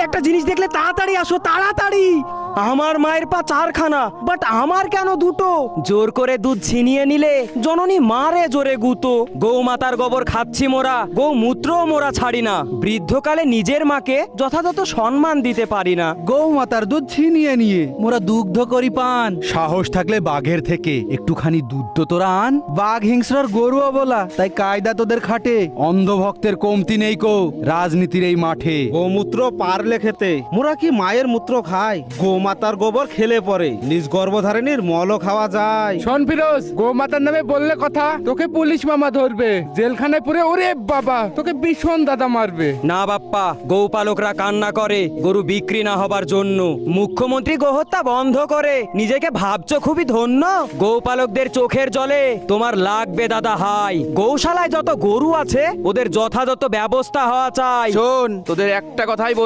একটা জিনিস দেখলে তাড়াতাড়ি আসো, তাড়াতাড়ি। আমার মায়ের পা 4খানা, বাট আমার কেন 2টো? জোর করে দুধ ছিনিয়ে নিলে জননী মারে জোরে গুতো। গৌমাতার গোবর খাচ্ছি মোরা, গৌমূত্রও মোরা ছাড়ি না। বৃদ্ধকালে নিজের মাকে যথাযথ সম্মান দিতে পারি না। গৌমাতার দুধ ছিনিয়ে নিয়ে মোরা দুগ্ধ করি পান। সাহস থাকলে বাঘের থেকে একটুখানি দুধ তো তোরা আন। বাঘ হিংস্রর গরুও বলা, তাই কায়দা তোদের খাটে। অন্ধভক্তের কমতি নেই কো রাজনীতির এই মাঠে। গোমূত্র পারলে খেতে, মোরা কি মায়ের মূত্র খাই? গোমাতার গোবর খেলে পরে নিজ গর্ভধারিণীর মলও খাওয়া যায়। শোন ফিরোজ, গোমাতার নামে বললে কথা তোকে পুলিশ মামা ধরবে, জেলখানায় পুরে ওরে বাবা তোকে ভীষণ দাদা মারবে। না বাপ্পা, গৌপালকরা কান্না করে গরু বিক্রি না হবার জন্য। মুখ্যমন্ত্রী গোহত্যা বন্ধ করে নিজেকে ভাবছো খুবই ধন্য। গৌপালকদের চোখের জলে তোমার লাগবে দাদা হাই। গৌশালায় যত গরু আছে ওদের যথাযথ ব্যবস্থা হওয়া চাই। শোন, তোদের একটা কথাই বল